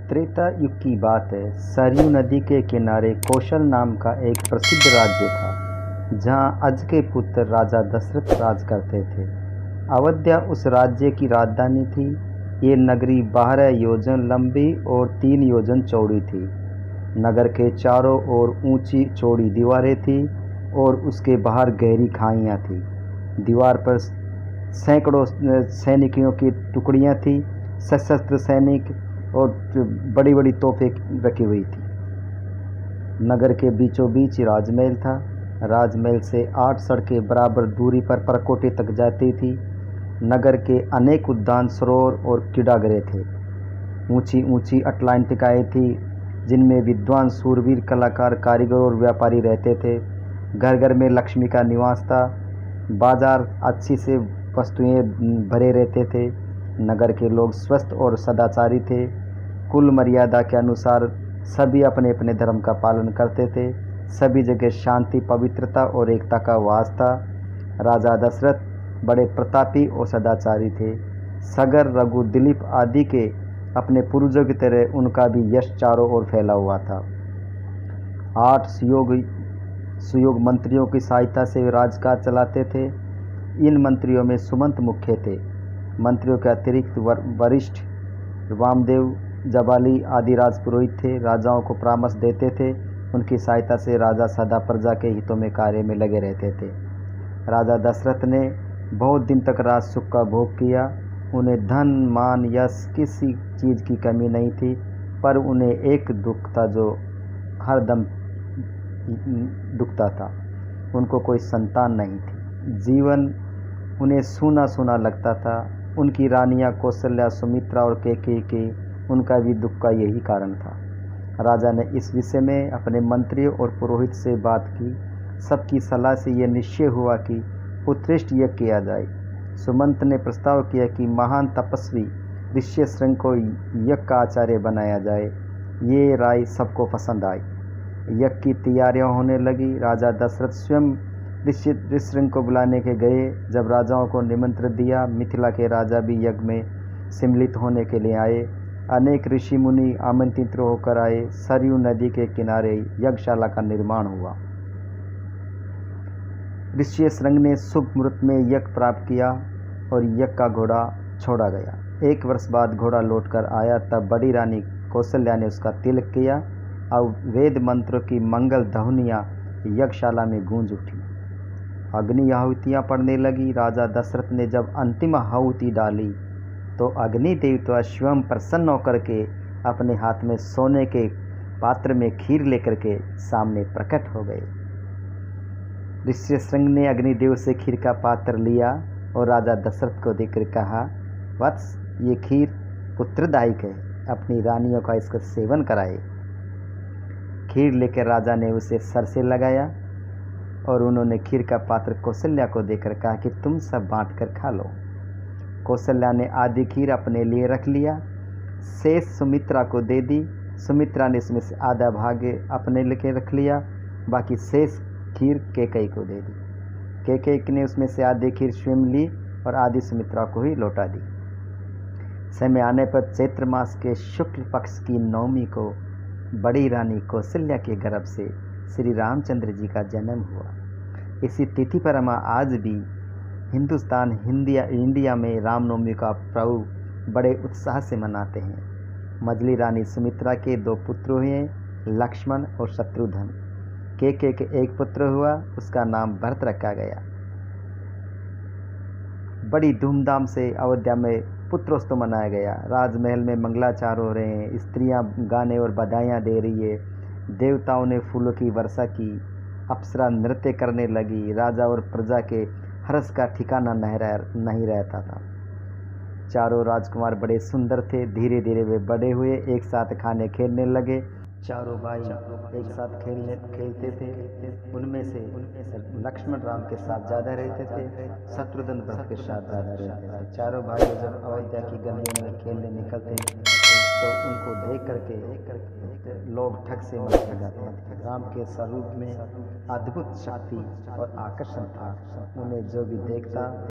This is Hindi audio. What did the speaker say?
त्रेता युग की बात है। सरयू नदी के किनारे कौशल नाम का एक प्रसिद्ध राज्य था, जहाँ अज के पुत्र राजा दशरथ राज करते थे। अयोध्या उस राज्य की राजधानी थी। ये नगरी 12 योजन लंबी और 3 योजन चौड़ी थी। नगर के चारों ओर ऊंची चौड़ी दीवारें थीं और उसके बाहर गहरी खाइयाँ थीं। दीवार पर सैकड़ों सैनिकों की टुकड़ियाँ थीं, सशस्त्र सैनिक और बड़ी बड़ी तोपें रखी हुई थी। नगर के बीचों बीच राजमहल था। राजमहल से 8 सड़कें बराबर दूरी पर परकोटे तक जाती थी। नगर के अनेक उद्यान, सरोवर और क्रीड़ागृह थे। ऊंची ऊंची अटलांटिकाएँ थी, जिनमें विद्वान, शूरवीर, कलाकार, कारीगर और व्यापारी रहते थे। घर घर में लक्ष्मी का निवास था। बाजार अच्छी से वस्तुएं भरे रहते थे। नगर के लोग स्वस्थ और सदाचारी थे। कुल मर्यादा के अनुसार सभी अपने अपने धर्म का पालन करते थे। सभी जगह शांति, पवित्रता और एकता का वास था। राजा दशरथ बड़े प्रतापी और सदाचारी थे। सगर, रघु, दिलीप आदि के अपने पूर्वजों की तरह उनका भी यश चारों ओर फैला हुआ था। 8 सुयोग मंत्रियों की सहायता से वे राजकाज चलाते थे। इन मंत्रियों में सुमंत मुख्य थे। मंत्रियों के अतिरिक्त वरिष्ठ वामदेव, जबाली आदि राजपुरोहित थे। राजाओं को परामर्श देते थे। उनकी सहायता से राजा सदा प्रजा के हितों में कार्य में लगे रहते थे। राजा दशरथ ने बहुत दिन तक राज सुख का भोग किया। उन्हें धन, मान, यश किसी चीज़ की कमी नहीं थी, पर उन्हें एक दुख था जो हर दम दुखता था। उनको कोई संतान नहीं थी। जीवन उन्हें सूना सूना लगता था। उनकी रानियां कौशल्या, सुमित्रा और कैकेयी, उनका भी दुख का यही कारण था। राजा ने इस विषय में अपने मंत्रियों और पुरोहित से बात की। सबकी सलाह से यह निश्चय हुआ कि उत्कृष्ट यज्ञ किया जाए। सुमंत ने प्रस्ताव किया कि महान तपस्वी ऋष्यशृंग को यज्ञ का आचार्य बनाया जाए। ये राय सबको पसंद आई। यज्ञ की तैयारियां होने लगी। राजा दशरथ स्वयं ऋष्यशृंग को बुलाने के गए। जब राजाओं को निमंत्रण दिया, मिथिला के राजा भी यज्ञ में सम्मिलित होने के लिए आए। अनेक ऋषि मुनि आमंत्रित होकर आए। सरयू नदी के किनारे यज्ञशाला का निर्माण हुआ। ऋष्यशृंग ने शुभ मुहूर्त में यज्ञ प्राप्त किया और यज्ञ का घोड़ा छोड़ा गया। 1 वर्ष बाद घोड़ा लौटकर आया। तब बड़ी रानी कौशल्या ने उसका तिलक किया और वेद मंत्रों की मंगल ध्वनियाँ यज्ञशाला में गूंज उठी। अग्नि आहुतियाँ पड़ने लगी। राजा दशरथ ने जब अंतिम आहुति डाली तो अग्नि देवता स्वयं प्रसन्न होकर के अपने हाथ में सोने के पात्र में खीर लेकर के सामने प्रकट हो गए। ऋष्यशृंग ने अग्निदेव से खीर का पात्र लिया और राजा दशरथ को देकर कहा, वत्स, ये खीर पुत्रदायक है। अपनी रानियों का इसका सेवन कराए। खीर लेकर राजा ने उसे सर से लगाया और उन्होंने खीर का पात्र कौशल्या को देकर कहा कि तुम सब बांट कर खा लो। कौशल्या ने आधी खीर अपने लिए रख लिया, शेष सुमित्रा को दे दी। सुमित्रा ने इसमें से आधा भाग अपने लिए रख लिया, बाकी शेष खीर कैकेयी को दे दी। कैकेयी ने उसमें से आधी खीर स्वयं ली और आधी सुमित्रा को ही लौटा दी। समय आने पर चैत्र मास के शुक्ल पक्ष की नवमी को बड़ी रानी कौशल्या के गर्भ से श्री रामचंद्र जी का जन्म हुआ। इसी तिथि पर हम आज भी हिंदुस्तान, इंडिया में रामनवमी का पर्व बड़े उत्साह से मनाते हैं। मझली रानी सुमित्रा के 2 पुत्र हुए, लक्ष्मण और शत्रुघ्न। कैकेयी के एक पुत्र हुआ, उसका नाम भरत रखा गया। बड़ी धूमधाम से अयोध्या में पुत्रोत्सव मनाया गया। राजमहल में मंगलाचार हो रहे हैं। स्त्रियां गाने और बधाइयाँ दे रही है। देवताओं ने फूलों की वर्षा की। अप्सरा नृत्य करने लगी। राजा और प्रजा के हर्ष का ठिकाना नहीं रहता था। चारों राजकुमार बड़े सुंदर थे। धीरे धीरे वे बड़े हुए, एक साथ खाने खेलने लगे। चारों भाई एक साथ खेलते थे। उनमें से लक्ष्मण राम के साथ ज़्यादा रहते थे, शत्रुघ्न भरत के साथ ज़्यादा रहते थे। चारों भाई जब अयोध्या की गलियों में खेलने निकलते तो उनको देख करके लोग ठग से मचल जाते थे। राम के स्वरूप में अद्भुत शक्ति और आकर्षण था। उन्हें जो भी देखता